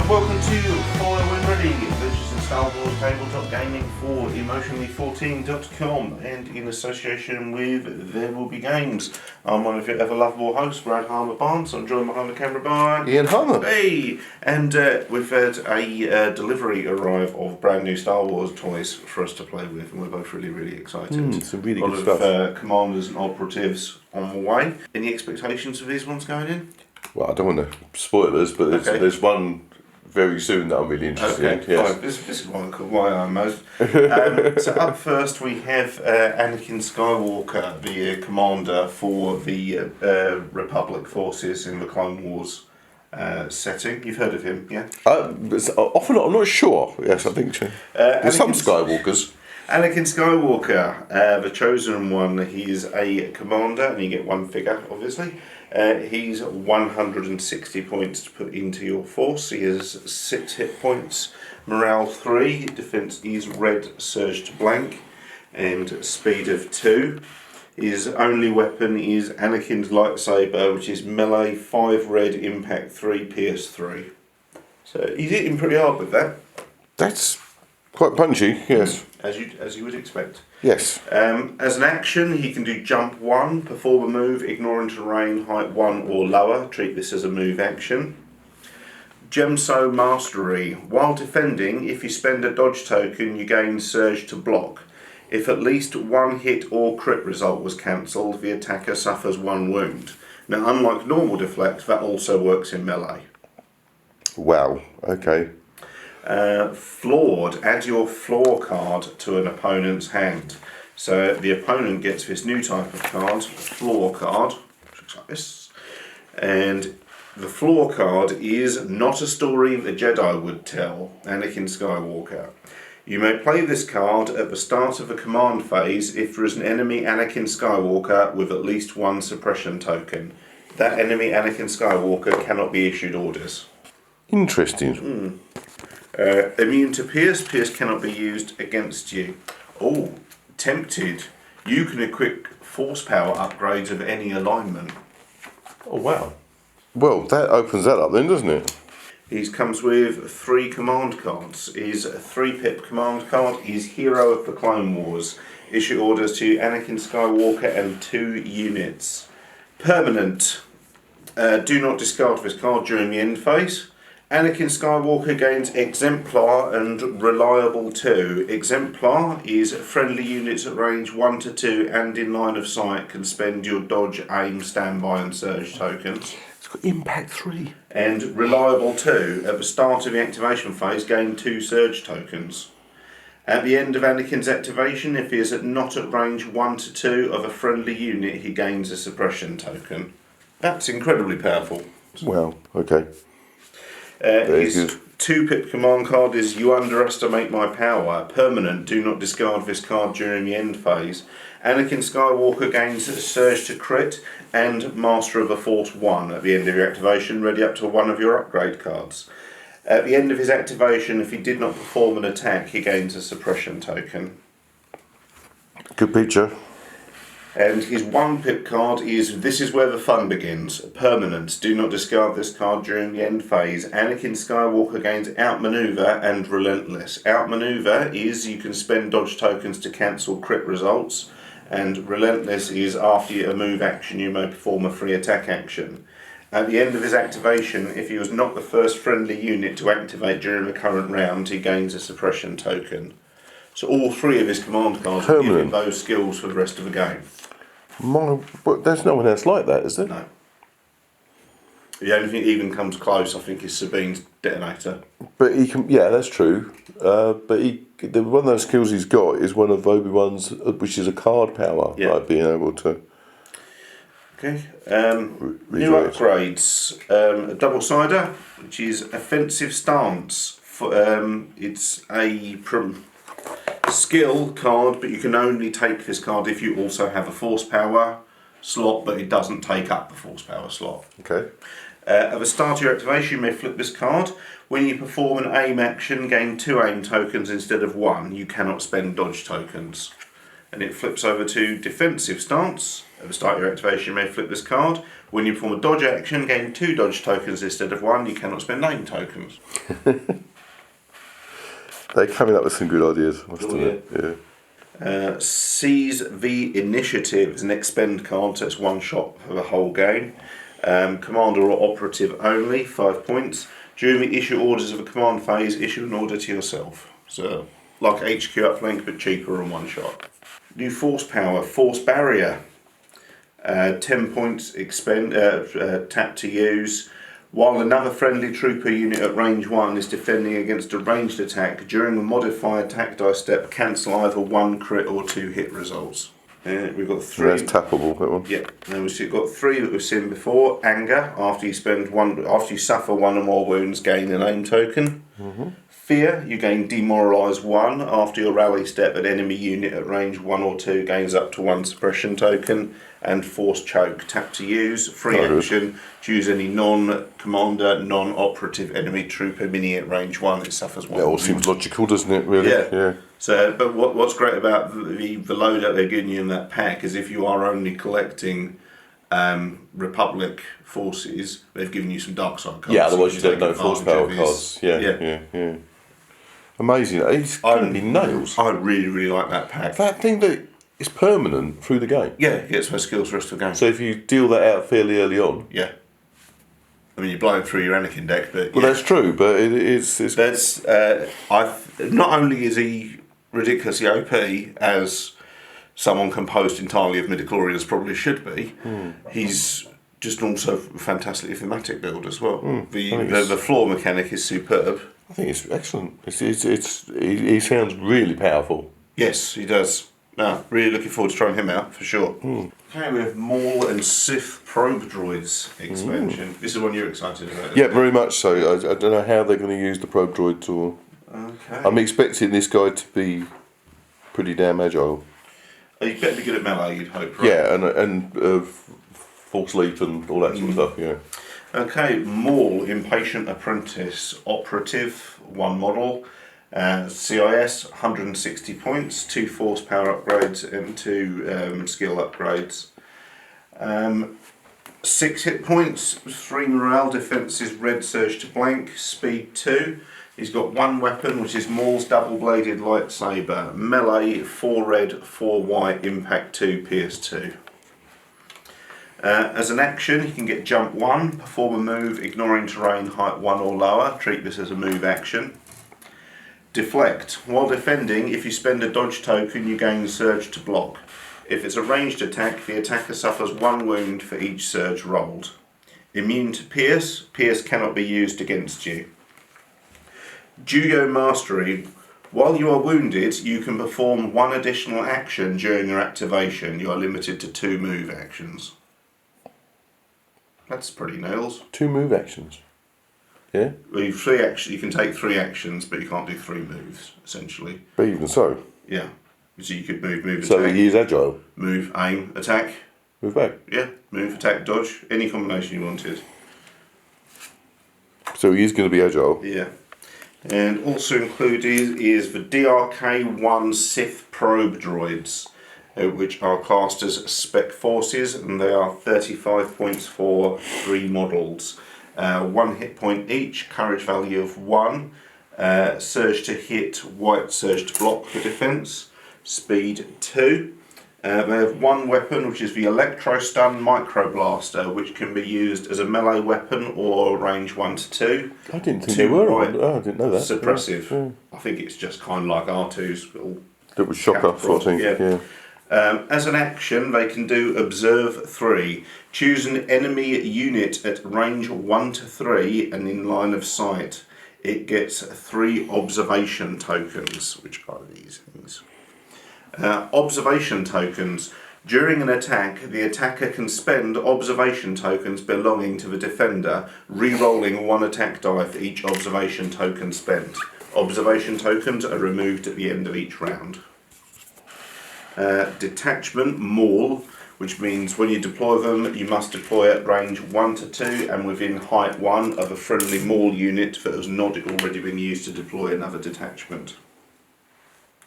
welcome to Fire When Ready. This is Star Wars tabletop gaming for emotionally14.com and in association with therewillbe.games. I'm one of your ever lovable hosts, Brad Harmer-Barnes. I'm joined behind the camera by Ian Harmer. Hey, and we've had a delivery arrive of brand new Star Wars toys for us to play with, and we're both really excited. Some really a lot good stuff. of Commanders and Operatives on the way. Any expectations of these ones going in? Well, I don't want to spoilers, but there's one very soon that I'm really interested in. Yes. Fine. This is why I'm most. So up first we have Anakin Skywalker, the commander for the Republic forces in the Clone Wars setting. You've heard of him, yeah? Often, I'm not sure. Yes, I think so. There's some Skywalkers. Anakin Skywalker, the chosen one. He is a commander, and you get one figure, obviously. He's 160 points to put into your force. He has 6 hit points, morale 3, defense is red, surge to blank, and speed of 2. His only weapon is Anakin's lightsaber, which is melee 5 red, impact 3, pierce 3. So he's hitting pretty hard with that. That's quite punchy, yes. As you would expect. Yes. As an action, he can do jump 1, perform a move, ignoring terrain, height 1 or lower. Treat this as a move action. Gemso Mastery. While defending, if you spend a dodge token, you gain surge to block. If at least one hit or crit result was cancelled, the attacker suffers 1 wound. Now, unlike normal deflect, that also works in melee. Wow, okay. Flawed. Add your flaw card to an opponent's hand. So the opponent gets this new type of card, flaw card, which looks like this. And the flaw card is not a story the Jedi would tell, Anakin Skywalker. You may play this card at the start of a command phase if there is an enemy Anakin Skywalker with at least 1 suppression token. That enemy Anakin Skywalker cannot be issued orders. Interesting. Immune to Pierce. Pierce cannot be used against you. Oh, tempted. You can equip force power upgrades of any alignment. Oh, wow. Well, that opens that up then, doesn't it? He comes with 3 command cards. His 3-pip command card is Hero of the Clone Wars. Issue orders to Anakin Skywalker and 2 units. Permanent. Do not discard this card during the end phase. Anakin Skywalker gains Exemplar and Reliable 2. Exemplar is friendly units at range 1 to 2 and in line of sight can spend your dodge, aim, standby and surge tokens. It's got impact 3. And Reliable 2, at the start of the activation phase, gain 2 surge tokens. At the end of Anakin's activation, if he is not at range 1 to 2 of a friendly unit, he gains a suppression token. That's incredibly powerful. Well, okay. His 2-pip command card is You Underestimate My Power. Permanent, do not discard this card during the end phase. Anakin Skywalker gains Surge to Crit and Master of the Force 1 at the end of your activation, ready up to 1 of your upgrade cards. At the end of his activation, if he did not perform an attack, he gains a suppression token. Good picture. And his 1-pip card is This Is Where the Fun Begins. Permanent. Do not discard this card during the end phase. Anakin Skywalker gains Outmaneuver and Relentless. Outmaneuver is you can spend dodge tokens to cancel crit results. And Relentless is after a move action you may perform a free attack action. At the end of his activation, if he was not the first friendly unit to activate during the current round, he gains a suppression token. So all 3 of his command cards will give him those skills for the rest of the game. But there's no one else like that, is there? No. The only thing that even comes close, I think, is Sabine's detonator. But he can, yeah, that's true. But one of those skills he's got is one of Obi-Wan's, which is a card power, like being able to. Okay. New upgrades. A double-sider, which is Offensive Stance. It's a skill card, but you can only take this card if you also have a force power slot, but it doesn't take up the force power slot. Okay. At the start of your activation, you may flip this card. When you perform an aim action, gain 2 aim tokens instead of 1. You cannot spend dodge tokens. And it flips over to Defensive Stance. At the start of your activation, you may flip this card. When you perform a dodge action, gain 2 dodge tokens instead of 1. You cannot spend name tokens. They're coming up with some good ideas, I must admit. Yeah. Seize the Initiative is an expend card, so it's 1 shot for the whole game. Commander or Operative only, 5 points. During the issue orders of a command phase, issue an order to yourself. So, like HQ uplink, but cheaper and 1 shot. New Force Power, Force Barrier. 10 points expend, tap to use. While another friendly trooper unit at range 1 is defending against a ranged attack, during a modified attack die step, cancel either 1 crit or 2 hit results. We've got 3. That's tappable, that one. Yeah, and we've got 3 that we've seen before. Anger, after you suffer 1 or more wounds, gain an aim token. Mm-hmm. Fear, you gain demoralise 1. After your rally step, an enemy unit at range 1 or 2 gains up to 1 suppression token. And Force Choke, tap to use. Free action, choose any non-commander, non-operative enemy trooper mini at range 1 that suffers 1. That all seems logical, doesn't it, really? Yeah. So, but what's great about the loadout they're giving you in that pack is if you are only collecting Republic forces, they've given you some dark side cards. Yeah, otherwise you don't take know Force Power advantage of cards. Yeah. Amazing. It's going to be nails. I really, really like that pack. That thing that is permanent through the game. Yeah, it gets my skills for the rest of the game. So if you deal that out fairly early on. Yeah. I mean, you're blowing through your Anakin deck, but well, that's true. But it's that's not only is he ridiculously OP as someone composed entirely of midichlorians probably should be, he's just also a fantastically thematic build as well. The floor mechanic is superb. I think it's excellent. He sounds really powerful. Yes, he does. No, really looking forward to trying him out for sure. Okay, we have Maul and Sith probe droids expansion. This is one you're excited about. Yeah, very much so. I don't know how they're going to use the probe droids or. Okay. I'm expecting this guy to be pretty damn agile. You better be good at melee, you'd hope, right? Yeah, and false leap and all that sort of stuff. Yeah. Okay, Maul, Impatient Apprentice, Operative, 1 model. CIS, 160 points, 2 force power upgrades and 2 skill upgrades. 6 hit points, 3 morale, defences, red surge to blank, speed 2. He's got 1 weapon, which is Maul's double-bladed lightsaber, melee, 4 red, 4 white, impact 2, pierce 2. As an action, he can get jump 1, perform a move, ignoring terrain, height 1 or lower, treat this as a move action. Deflect. While defending, if you spend a dodge token, you gain surge to block. If it's a ranged attack, the attacker suffers 1 wound for each surge rolled. Immune to pierce. Pierce cannot be used against you. Judo Mastery. While you are wounded, you can perform 1 additional action during your activation. You are limited to 2 move actions. That's pretty nails. 2 move actions. Yeah. Well, you can take 3 actions, but you can't do 3 moves, essentially. But even so. Yeah. So you could move, attack. So he is agile. Move, aim, attack. Move back. Yeah. Move, attack, dodge. Any combination you wanted. So he is going to be agile. Yeah. And also included is the DRK-1 Sith probe droids, which are classed as spec forces, and they are 35 points for 3 models. 1 hit point each, courage value of 1, surge to hit, white surge to block for defense, speed 2. They have 1 weapon, which is the Electro Stun Micro Blaster, which can be used as a melee weapon or range 1 to 2. I didn't think they were. White, I didn't know that. Suppressive. Yeah. I think it's just kind of like R2's little. That was shocker, I think. Yeah. As an action, they can do Observe 3. Choose an enemy unit at range 1 to 3 and in line of sight. It gets 3 observation tokens, which are these things. Observation tokens. During an attack, the attacker can spend observation tokens belonging to the defender, re-rolling 1 attack die for each observation token spent. Observation tokens are removed at the end of each round. Detachment Maul, which means when you deploy them, you must deploy at range 1 to 2 and within height 1 of a friendly Maul unit that has not already been used to deploy another detachment.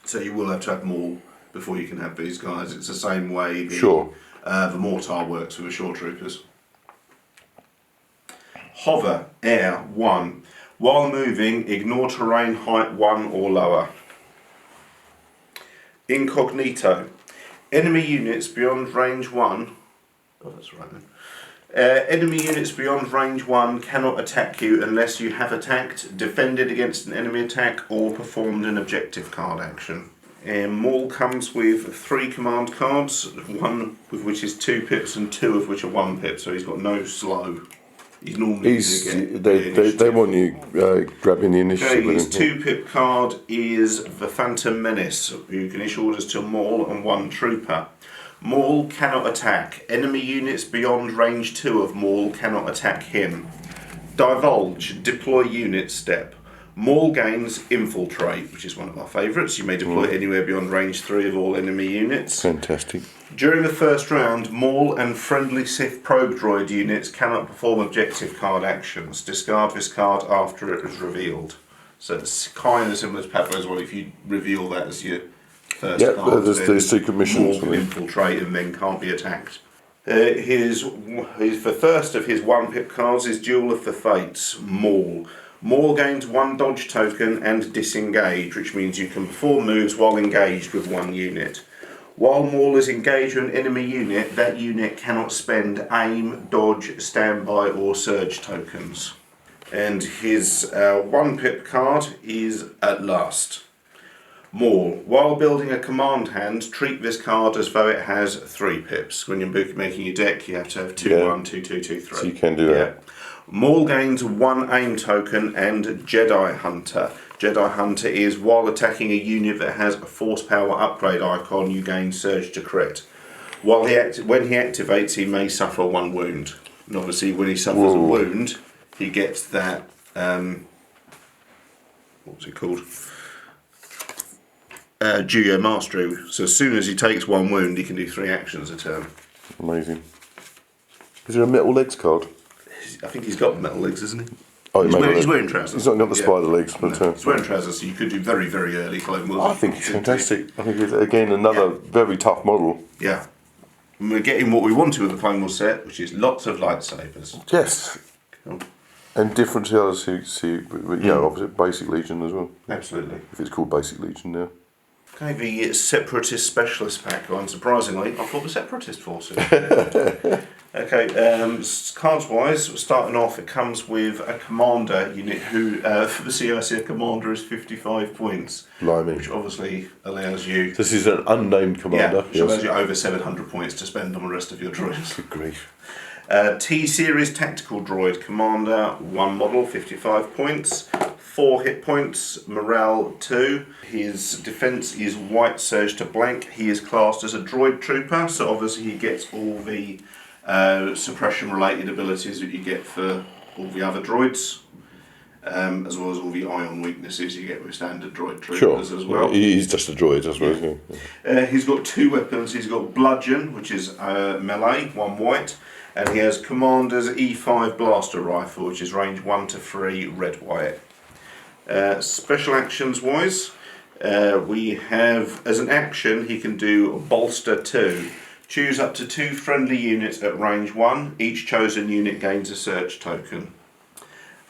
So you will have to have Maul before you can have these guys. It's the same way the The mortar works for the shore troopers. Hover, air, 1. While moving, ignore terrain height 1 or lower. Incognito. Enemy units beyond range 1. Oh, that's right then. Enemy units beyond range 1 cannot attack you unless you have attacked, defended against an enemy attack, or performed an objective card action. Maul comes with 3 command cards, one with which is 2 pips and 2 of which are 1 pip, so he's got no slow. He's normally they want you grabbing the initiative. Okay, his 2 pip card is the Phantom Menace, who can issue orders to Maul and 1 trooper. Maul cannot attack. Enemy units beyond range 2 of Maul cannot attack him. Divulge, deploy unit step. Maul gains Infiltrate, which is one of our favourites. You may deploy anywhere beyond range 3 of all enemy units. Fantastic. During the first round, Maul and friendly Sith probe droid units cannot perform objective card actions. Discard this card after it is revealed. So it's kind of similar to Pablo as well. If you reveal that as your first card, there's secret missions. Maul can infiltrate and then can't be attacked. The first of his 1 pip cards is Duel of the Fates, Maul. Maul gains 1 dodge token and disengage, which means you can perform moves while engaged with 1 unit. While Maul is engaged with an enemy unit, that unit cannot spend aim, dodge, standby or surge tokens. And his 1 pip card is At Last. Maul. While building a command hand, treat this card as though it has 3 pips. When you're making your deck, you have to have 2, 1, 2, 2, 2, 3. So you can do that. Maul gains 1 aim token and Jedi Hunter. Jedi Hunter is while attacking a unit that has a force power upgrade icon, you gain Surge to Crit. When he activates, he may suffer 1 wound. And obviously, when he suffers a wound, he gets that. What's it called? Juyo Mastery. So as soon as he takes 1 wound, he can do 3 actions a turn. Amazing. Is there a metal legs card? I think he's got metal legs, isn't he? Oh, he's wearing trousers. He's not got the spider legs, but he's wearing trousers, so you could do very, very early Clone Wars. I think it's fantastic. I think it's again another very tough model. Yeah, and we're getting what we wanted with the Clone Wars set, which is lots of lightsabers. Yes, cool. And different to the others. Obviously Basic Legion as well. Absolutely. If it's called Basic Legion now. Okay, the Separatist Specialist pack. Unsurprisingly, I thought the Separatist forces. Okay, cards-wise, starting off, it comes with a commander unit who, for the CIC, a commander is 55 points. Blimey. Which obviously allows you... This is an unnamed commander. Yeah, which allows you over 700 points to spend on the rest of your droids. Good grief. T-Series Tactical Droid Commander, 1 model, 55 points. 4 hit points, morale 2. His defense is white surge to blank. He is classed as a droid trooper, so obviously he gets all the suppression related abilities that you get for all the other droids, as well as all the ion weaknesses you get with standard droid troopers as well. He's just a droid, I suppose. Yeah. He's got 2 weapons. He's got bludgeon, which is melee, 1 white, and he has Commander's E5 blaster rifle, which is range 1 to 3, red white. Special actions wise, we have, as an action, he can do bolster 2. Choose up to 2 friendly units at range 1. Each chosen unit gains a search token.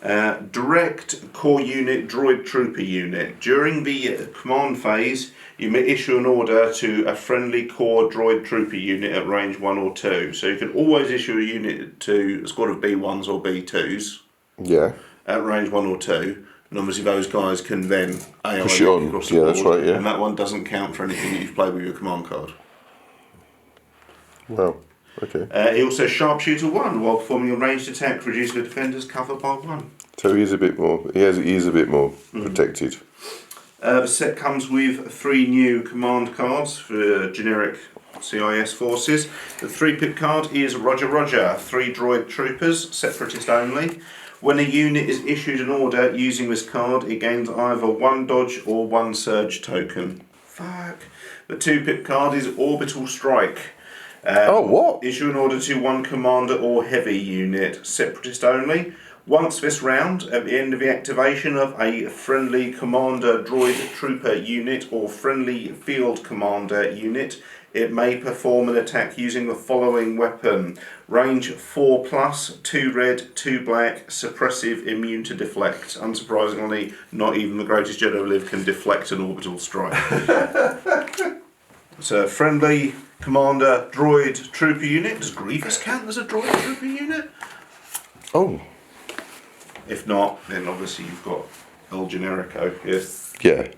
Direct core unit droid trooper unit. During the command phase, you may issue an order to a friendly core droid trooper unit at range 1 or 2. So you can always issue a unit to a squad of B1s or B2s. Yeah. At range 1 or 2. And obviously those guys can then AI push it on. Across the board, that's right, yeah. And that one doesn't count for anything that you've played with your command card. Wow, okay. He also Sharpshooter 1. While performing a ranged attack, reduce the defender's cover by 1. So he is a bit more, he is a bit more protected. The set comes with 3 new command cards for generic CIS forces. The 3 pip card is Roger Roger, 3 droid troopers, separatist only. When a unit is issued an order using this card, it gains either 1 dodge or 1 surge token. Fuck. The 2 pip card is Orbital Strike. What? Issue an order to 1 commander or heavy unit, separatist only. Once this round, at the end of the activation of a friendly commander droid trooper unit or friendly field commander unit, It may perform an attack using the following weapon. Range 4+, 2 red, 2 black, suppressive, immune to deflect. Unsurprisingly, not even the greatest Jedi alive can deflect an orbital strike. It's a friendly commander droid trooper unit. Does Grievous count as a droid trooper unit? Oh. If not, then obviously you've got El Generico here. Yeah.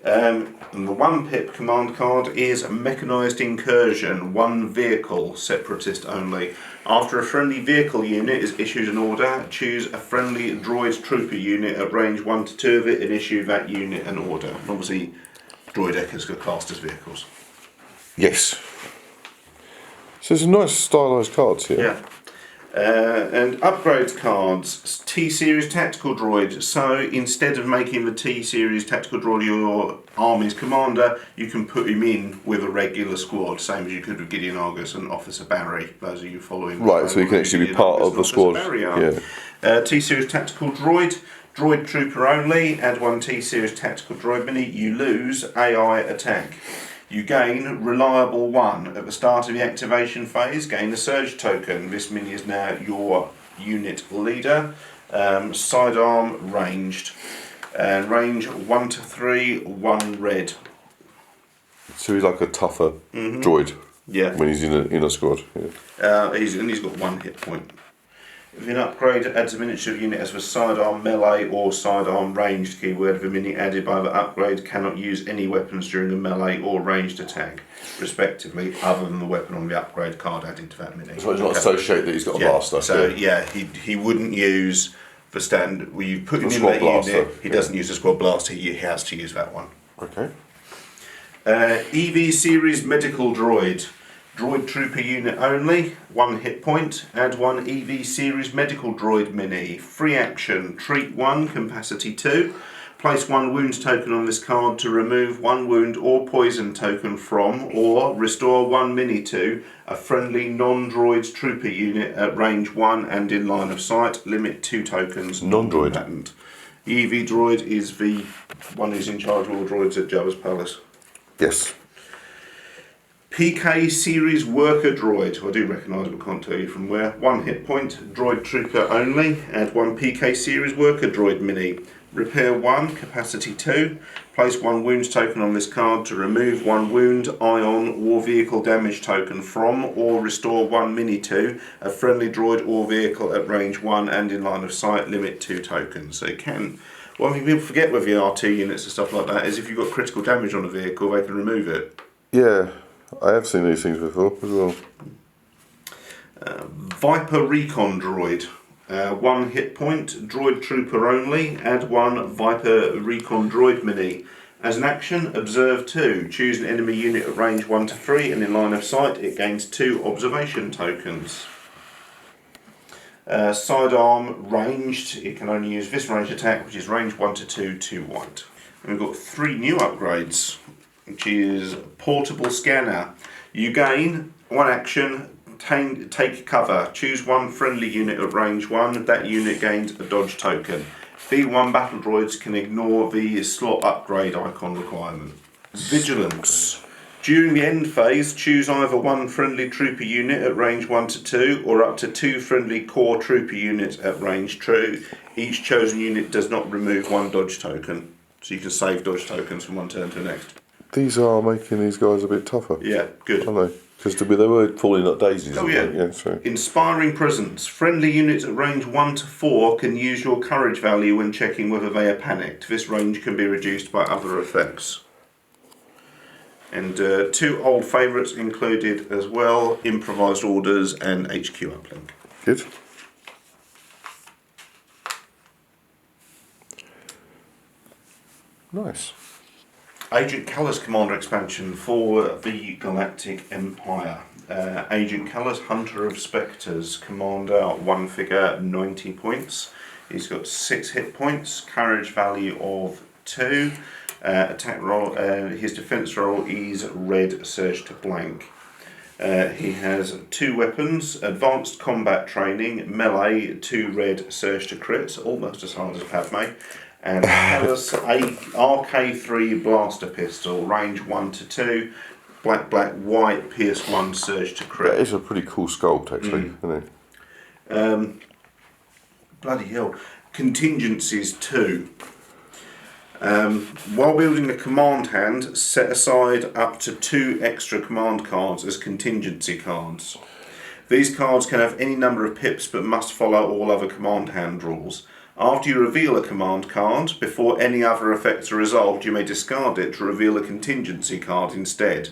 And the 1 pip command card is Mechanised Incursion, 1 vehicle, separatist only. After a friendly vehicle unit is issued an order, choose a friendly droid trooper unit at range 1 to 2 of it and issue that unit an order. And obviously, droid echoes got classed as vehicles. Yes. So there's nice stylised cards here. Yeah. And upgrades cards, T-Series Tactical Droid. So instead of making the T-Series Tactical Droid your army's commander, you can put him in with a regular squad, same as you could with Gideon Argus and Officer Barry. Those are you following. Right, so you can actually be part of the squad. Yeah. T-Series Tactical Droid, Droid Trooper only, add 1 T-Series Tactical Droid Mini. You lose AI attack. You gain Reliable 1. At the start of the activation phase, gain a Surge token. This mini is now your unit leader. Sidearm ranged. And range 1 to 3, 1 red. So he's like a tougher droid. Yeah. When he's in a squad. Yeah. He's got 1 hit point. If an upgrade adds a miniature unit as a sidearm melee or sidearm ranged keyword, the mini added by the upgrade cannot use any weapons during a melee or ranged attack, respectively, other than the weapon on the upgrade card added to that mini. So he's not associate that he's got a blaster. So he wouldn't use the stand. Well, you put him in that unit. He doesn't use the squad blaster. He has to use that one. Okay. EV series medical droid. Droid Trooper unit only, 1 hit point, add 1 EV series medical droid mini. Free action, treat 1, capacity 2. Place 1 wound token on this card to remove 1 wound or poison token from, or restore 1 mini to, a friendly non-droid trooper unit at range 1 and in line of sight. Limit 2 tokens. Non-droid. Patent. EV droid is the one who's in charge of all droids at Jabba's Palace. Yes. PK Series Worker Droid. I do recognise but can't tell you from where. 1 hit point, Droid Trooper only. Add 1 PK Series Worker Droid Mini. Repair 1, capacity 2. Place 1 wound token on this card to remove 1 wound, ion or vehicle damage token from, or restore 1 mini to, a friendly droid or vehicle at range 1 and in line of sight. Limit 2 tokens. So you can... One thing people forget with the R2 units and stuff like that is if you've got critical damage on a vehicle, they can remove it. Yeah. I have seen these things before as well. Viper Recon Droid. 1 hit point, Droid Trooper only. Add 1 Viper Recon Droid Mini. As an action, observe 2. Choose an enemy unit at range 1 to 3 and in line of sight. It gains 2 observation tokens. Sidearm ranged. It can only use this range attack, which is range 1 to 2, 2 white. And we've got 3 new upgrades, which is Portable Scanner. You gain 1 action, take cover. Choose 1 friendly unit at range 1. That unit gains a dodge token. V1 battle droids can ignore the slot upgrade icon requirement. Vigilance. During the end phase, choose either 1 friendly trooper unit at range 1 to 2 or up to 2 friendly core trooper units at range 2. Each chosen unit does not remove 1 dodge token. So you can save dodge tokens from one turn to the next. These are making these guys a bit tougher. Yeah, good. Aren't they? Because they were falling like daisies. Oh, yeah. Yeah, so. Inspiring Presence. Friendly units at range 1 to 4 can use your courage value when checking whether they are panicked. This range can be reduced by other effects. And 2 old favourites included as well, Improvised Orders and HQ Uplink. Good. Nice. Agent Kallus Commander expansion for the Galactic Empire. Agent Kallus, Hunter of Spectres, Commander, 1 figure, 90 points. He's got 6 hit points, courage value of 2. Attack roll, his defense roll is red surge to blank. He has 2 weapons, advanced combat training, melee, 2 red surge to crits, almost as hard as Padme. And Kallus RK3 blaster pistol, range 1 to 2. black, black, white, Pierce 1, surge to crit. That is a pretty cool sculpt, actually, isn't it? Bloody hell. Contingencies 2. While building a command hand, set aside up to 2 extra command cards as contingency cards. These cards can have any number of pips but must follow all other command hand rules. After you reveal a command card, before any other effects are resolved, you may discard it to reveal a contingency card instead.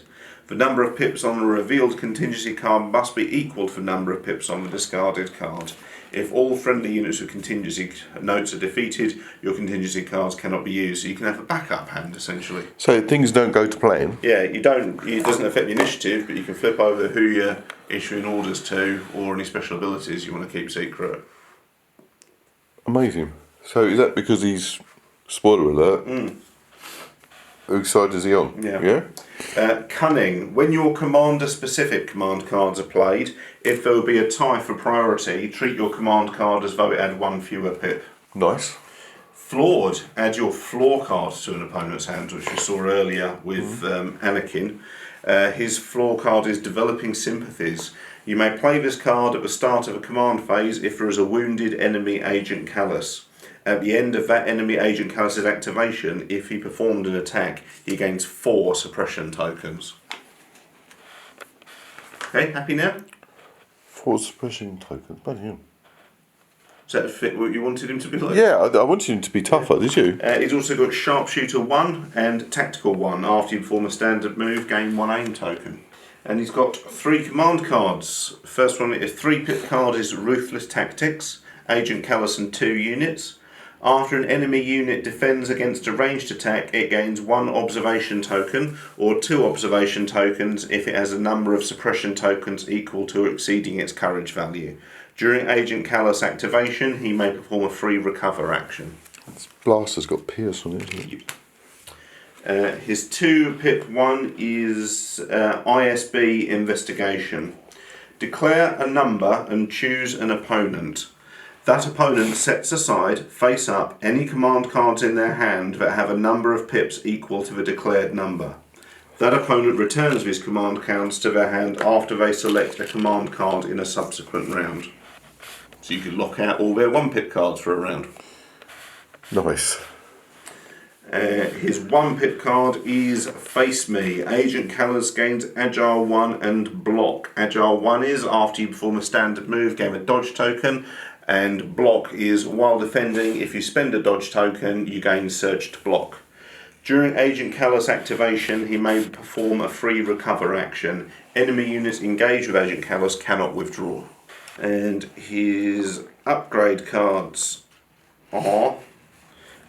The number of pips on the revealed contingency card must be equal to the number of pips on the discarded card. If all friendly units with contingency notes are defeated, your contingency cards cannot be used. So you can have a backup hand, essentially. So things don't go to plan. Yeah, it doesn't affect the initiative, but you can flip over who you're issuing orders to or any special abilities you want to keep secret. Amazing. So is that because he's, spoiler alert, whose side is he on? Yeah. Cunning. When your commander-specific command cards are played, if there will be a tie for priority, treat your command card as though it had 1 fewer pip. Nice. Flawed. Add your flaw card to an opponent's hand, which we saw earlier with Anakin. His flaw card is Developing Sympathies. You may play this card at the start of a command phase if there is a wounded enemy agent Kallus. At the end of that enemy agent Kallus' activation, if he performed an attack, he gains 4 suppression tokens. Okay, happy now? 4 suppression tokens, bloody hell. Does that fit what you wanted him to be like? Yeah, I wanted him to be tougher, did you? He's also got Sharpshooter 1 and Tactical 1. After you perform a standard move, gain 1 aim token. And he's got 3 command cards. First one, a 3 pip card is Ruthless Tactics, Agent Kallus and 2 units. After an enemy unit defends against a ranged attack, it gains 1 observation token or 2 observation tokens if it has a number of suppression tokens equal to or exceeding its courage value. During Agent Kallus activation, he may perform a free recover action. This blaster's got Pierce on it, isn't it? His 2 pip 1 is ISB Investigation. Declare a number and choose an opponent. That opponent sets aside, face up, any command cards in their hand that have a number of pips equal to the declared number. That opponent returns these command cards to their hand after they select a command card in a subsequent round. So you can lock out all their 1 pip cards for a round. Nice. His 1 pip card is Face Me. Agent Kallus gains Agile 1 and Block. Agile 1 is after you perform a standard move, gain a dodge token. And Block is while defending, if you spend a dodge token, you gain Surge to Block. During Agent Kallus activation, he may perform a free recover action. Enemy units engaged with Agent Kallus cannot withdraw. And his upgrade cards are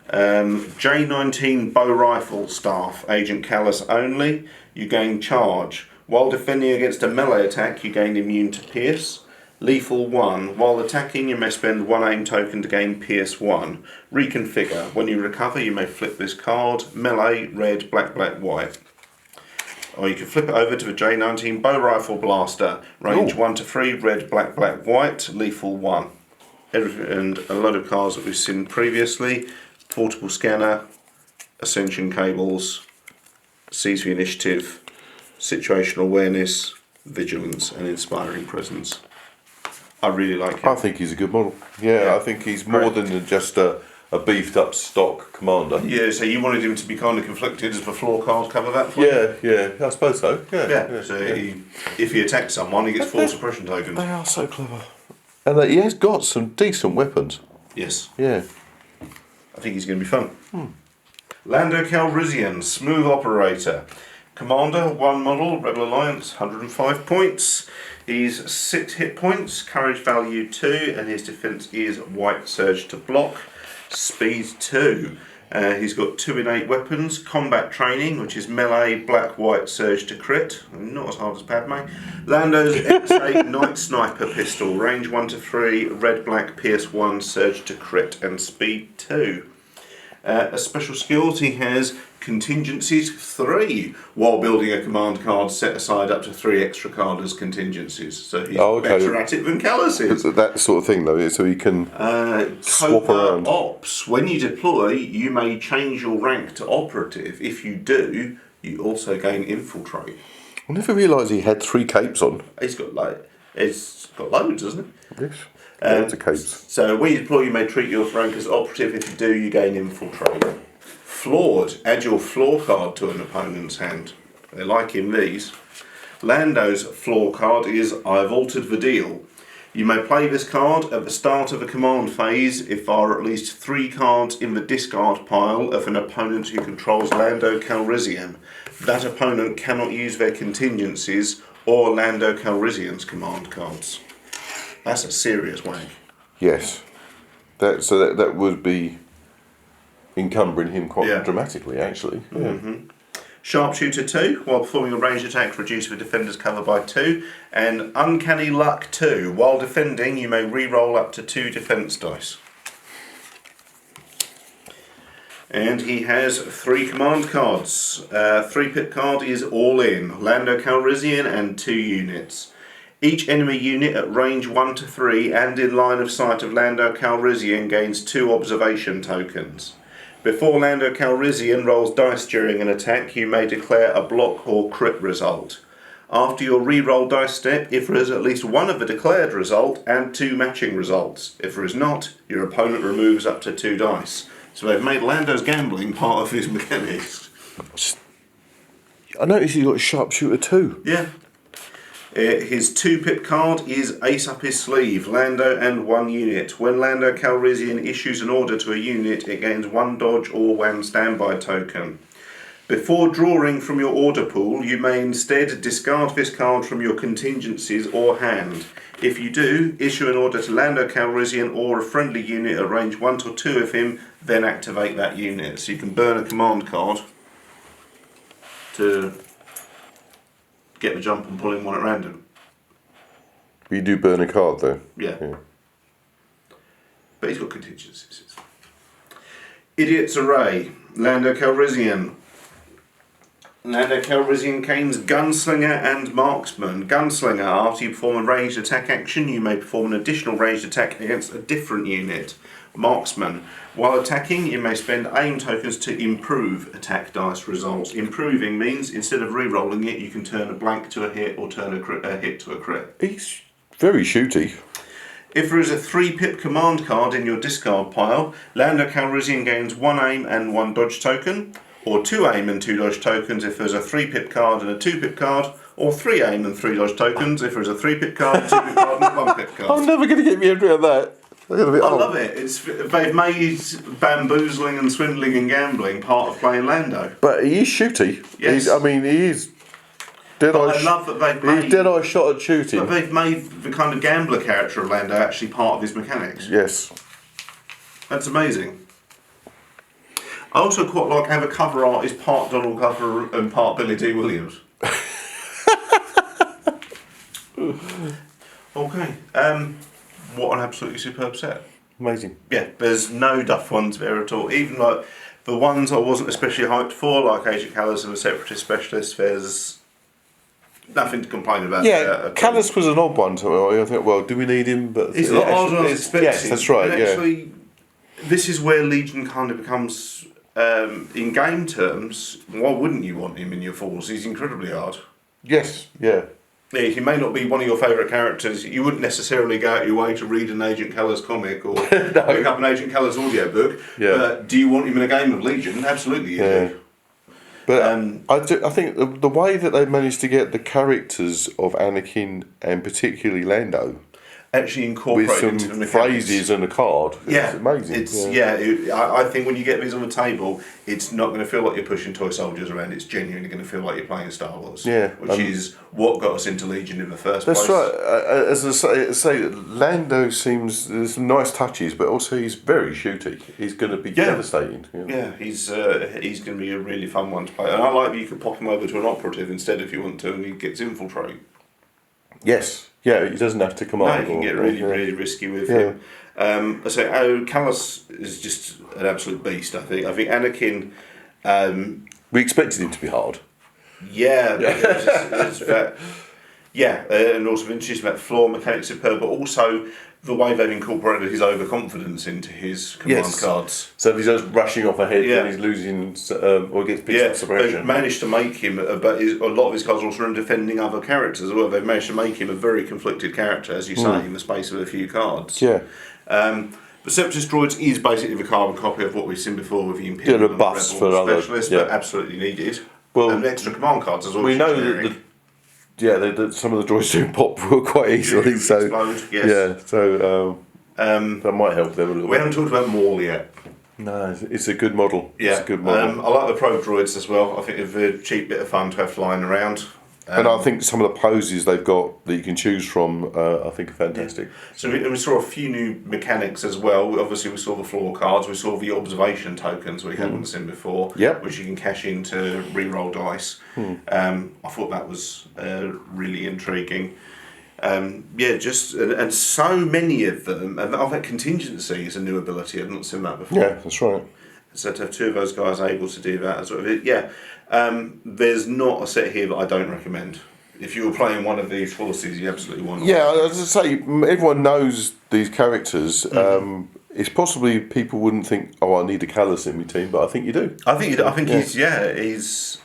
J19 Bow Rifle Staff, Agent Kallus only. You gain Charge. While defending against a melee attack, you gain Immune to Pierce. Lethal 1. While attacking, you may spend 1 aim token to gain Pierce 1. Reconfigure. When you recover, you may flip this card. Melee, red, black, black, white. Or you can flip it over to the J19 Bow Rifle Blaster. Range 1 to 3, red, black, black, white. Lethal 1. And a lot of cards that we've seen previously. Portable Scanner, Ascension Cables, Seize the Initiative, Situational Awareness, Vigilance, and Inspiring Presence. I really like him. I think he's a good model. Yeah, I think he's more than just a beefed up stock commander. Yeah, so you wanted him to be kind of conflicted as the floor card cover that for you? Yeah, I suppose so. If he attacks someone, he gets 4 suppression tokens. They are so clever. And he has got some decent weapons. Yes. Yeah. I think he's going to be fun. Lando Calrissian, Smooth Operator. Commander, 1 model, Rebel Alliance, 105 points. He's 6 hit points, courage value 2, and his defense is white surge to block, speed 2. He's got 2 innate weapons, combat training, which is melee, black, white surge to crit, not as hard as Padme. Lando's X8 Night Sniper pistol, range 1 to 3, red, black, pierce 1, surge to crit, and speed 2. A special skills, he has contingencies 3. While building a command card, set aside up to 3 extra card as contingencies. So he's better at it than Kallus is. That sort of thing, though, so he can swap around. Ops. When you deploy, you may change your rank to operative. If you do, you also gain infiltrate. I never realised he had 3 capes on. It's got loads, hasn't it? Yes. Loads of capes. So when you deploy, you may treat your rank as operative. If you do, you gain infiltrate. Flawed. Add your flaw card to an opponent's hand. They like him, these. Lando's flaw card is I've altered the deal. You may play this card at the start of a command phase if there are at least 3 cards in the discard pile of an opponent who controls Lando Calrissian. That opponent cannot use their contingencies or Lando Calrissian's command cards. That's a serious wank. Yes. That would be encumbering him quite dramatically, actually. Yeah. Mm-hmm. Sharpshooter 2, while performing a ranged attack, reduce the defender's cover by 2. And Uncanny Luck 2, while defending, you may re-roll up to 2 defense dice. And he has 3 command cards. 3-pip card is All In, Lando Calrissian and 2 units. Each enemy unit at range 1 to 3 and in line of sight of Lando Calrissian gains 2 observation tokens. Before Lando Calrissian rolls dice during an attack, you may declare a block or crit result. After your re-roll dice step, if there is at least one of the declared result and 2 matching results. If there is not, your opponent removes up to 2 dice. So they've made Lando's gambling part of his mechanics. I noticed he's got Sharpshooter 2. Yeah. His 2-pip card is Ace Up His Sleeve, Lando and 1 unit. When Lando Calrissian issues an order to a unit, it gains 1 dodge or 1 standby token. Before drawing from your order pool, you may instead discard this card from your contingencies or hand. If you do, issue an order to Lando Calrissian or a friendly unit at range 1 to 2 of him, then activate that unit. So you can burn a command card to get the jump and pull in one at random. You do burn a card though. Yeah. But he's got contingencies. Idiot's Array, Lando Calrissian. Lando Calrissian gains Gunslinger and Marksman. Gunslinger, after you perform a ranged attack action, you may perform an additional ranged attack against a different unit. Marksman, while attacking, you may spend aim tokens to improve attack dice results. Improving means instead of re-rolling it, you can turn a blank to a hit or turn a hit to a crit. He's very shooty. If there is a 3-pip command card in your discard pile, Lando Calrissian gains 1 aim and 1 dodge token, or 2 aim and 2 dodge tokens if there's a 3-pip card and a 2-pip card, or 3 aim and 3 dodge tokens if there's a 3-pip card, 2-pip card and a 1-pip card. I'm never going to get me around that. I love it. They've made bamboozling and swindling and gambling part of playing Lando. But he is shooty. Yes. He is I love that they've made... He's dead-eye shot at shooting. But they've made the kind of gambler character of Lando actually part of his mechanics. Yes. That's amazing. I also quite like how the cover art is part Donald Glover and part Billy D. Williams. Okay. What an absolutely superb set. Amazing. Yeah, there's no duff ones there at all. Even like the ones I wasn't especially hyped for, like Agent Kallus and the Separatist Specialist, there's nothing to complain about. Yeah, Kallus was an odd one to me. I think, well, do we need him? But he's not odd as expected. Yes, that's right. And actually, this is where Legion kind of becomes, in game terms, why wouldn't you want him in your force? He's incredibly hard. Yes, yeah. Yeah, he may not be one of your favourite characters. You wouldn't necessarily go out your way to read an Agent Kallus comic or pick up an Agent Kallus audiobook. Yeah. But do you want him in a game of Legion? Absolutely you do. But I think the way that they managed to get the characters of Anakin and particularly Lando actually incorporated with into some the mechanics. phrases and a card, it's amazing. I think when you get these on the table, it's not going to feel like you're pushing toy soldiers around. It's genuinely going to feel like you're playing Star Wars. Yeah, which is what got us into Legion in the first place. That's right. As I say, Lando seems there's some nice touches, but also he's very shooty. He's going to be devastating. Yeah, he's going to be a really fun one to play, and I like that you could pop him over to an operative instead if you want to, and he gets infiltrate. Yes. Yeah, he doesn't have to come on. You can get really risky with him. Kallus is just an absolute beast, I think. I think Anakin... we expected him to be hard. Yeah. It's that, Yeah, and also introduced about the floor mechanics superb, but also the way they've incorporated his overconfidence into his command cards. So if he's just rushing off ahead, Yeah. then he's losing or gets picked up They've suppression. managed to make him, but a lot of his cards are also in defending other characters as well. They've managed to make him a very conflicted character, as you say, in the space of a few cards. Yeah. The Separatist Droids is basically the carbon copy of what we've seen before with the Imperial Yeah, the and buffs Rebel for other- specialists, yeah. but absolutely needed. Well, and extra command cards as well. We which know is that generic. some of the droids do pop quite easily, so Explode, yes. yeah, so that might help them a little We bit. haven't talked about Maul yet. No, it's a good model. Yeah, It's a good model. I like the probe droids as well. I think they're a cheap bit of fun to have flying around. And I think some of the poses they've got that you can choose from, I think are fantastic. So we saw a few new mechanics as well. Obviously, we saw the floor cards. We saw the observation tokens we hadn't seen before, Yep. which you can cash in to re-roll dice. I thought that was really intriguing. And so many of them. And that contingency is a new ability. I've not seen that before. Yeah, that's right. So to have two of those guys able to do that as well. There's not a set here that I don't recommend. If you were playing one of these forces, you absolutely want to. Yeah, as I say, everyone knows these characters. It's possibly people wouldn't think, oh, I need a Kallus in my team, but I think you do. I think he's.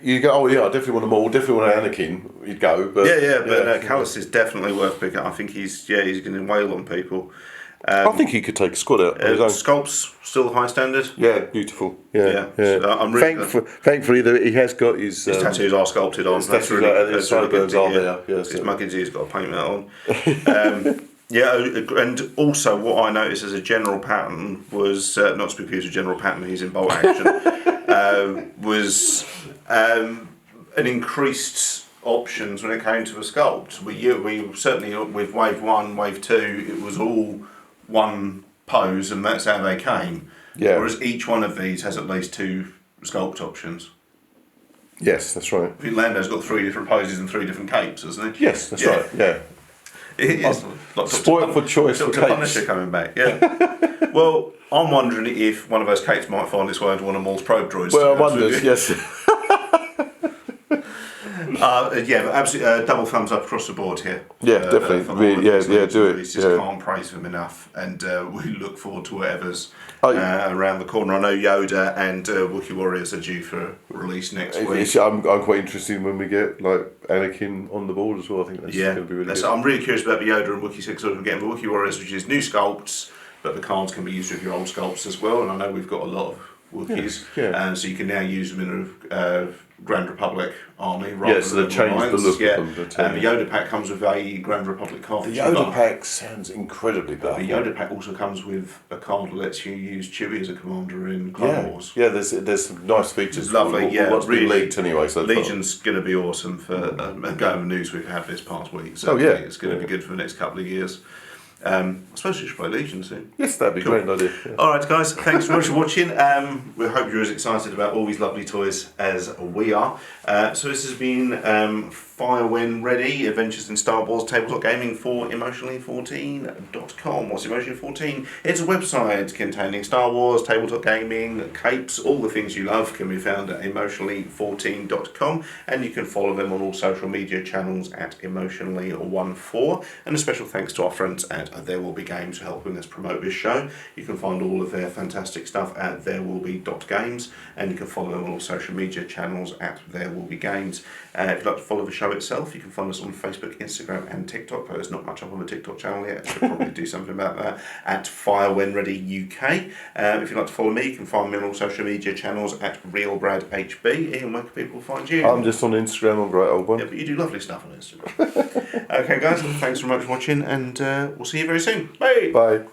You go, oh yeah, I definitely want them all, definitely want Anakin, you'd go. But Kallus is definitely worth picking up. I think he's going to wail on people. I think he could take a squad out on his own. Sculpt's still high standard. Yeah, beautiful. Yeah. So I'm really thankfully, he has got his tattoos are sculpted on. His tattoos and his sideburns are there. Yeah, his Mugginsy's got to paint that on. And also what I noticed as a general pattern was not to be confused with general pattern. He's in bolt action. Was an increased options when it came to the sculpt. We certainly with wave 1, wave 2, it was all one pose, and that's how they came. Yeah. Whereas each one of these has at least 2 sculpt options. Yes, that's right. I think Lando's got 3 different poses and 3 different capes, hasn't he? Yes, that's right. Yeah. It is. Like Spoiled for choice for Dr. capes. Punisher coming back, yeah. Well, I'm wondering if one of those capes might find its way into one of Maul's probe droids. Well, I wondered, yes. But absolutely double thumbs up across the board here. Yeah, definitely. For all of these Do it. We just can't praise them enough, and we look forward to whatever's Oh, around the corner. I know Yoda and Wookiee Warriors are due for release next week. I'm quite interested when we get like Anakin on the board as well. I think that's going to be really good. I'm really curious about the Yoda and Wookiee 6 sort of getting the Wookiee Warriors, which is new sculpts, but the cards can be used with your old sculpts as well. And I know we've got a lot of Wookiees, and so you can now use them in a Grand Republic army rather so than they've changed the look Yeah. of them. And the Yoda pack comes with a Grand Republic card. The Yoda pack sounds incredibly powerful. The Yoda pack also comes with a card that lets you use Chewie as a commander in Clone Wars. Yeah, there's some nice features. Lovely, What's been leaked anyway so far. Legion's going to be awesome for going the news we've had this past week. So it's going to be good for the next couple of years. I suppose we should play Legion soon. Yes, that'd be a great idea. Yeah. Alright guys, thanks very much for watching. We hope you're as excited about all these lovely toys as we are. So this has been Fire When Ready, Adventures in Star Wars Tabletop Gaming for Emotionally14.com. What's Emotionally14? It's a website containing Star Wars, tabletop gaming, capes, all the things you love can be found at Emotionally14.com, and you can follow them on all social media channels at Emotionally14. And a special thanks to our friends at therewillbe.games for helping us promote this show. You can find all of their fantastic stuff at therewillbe.games, and you can follow them on all social media channels at therewillbe.games. If you'd like to follow the show itself, you can find us on Facebook, Instagram and TikTok, though there's not much up on the TikTok channel yet. I should probably do something about that, at Fire When Ready UK. If you'd like to follow me, you can find me on all social media channels at RealBradHB. Ian, where can people find you? I'm just on Instagram, I'm a great old one. Yeah, but you do lovely stuff on Instagram. Okay guys, thanks very much for watching, and we'll see you very soon. Bye! Bye.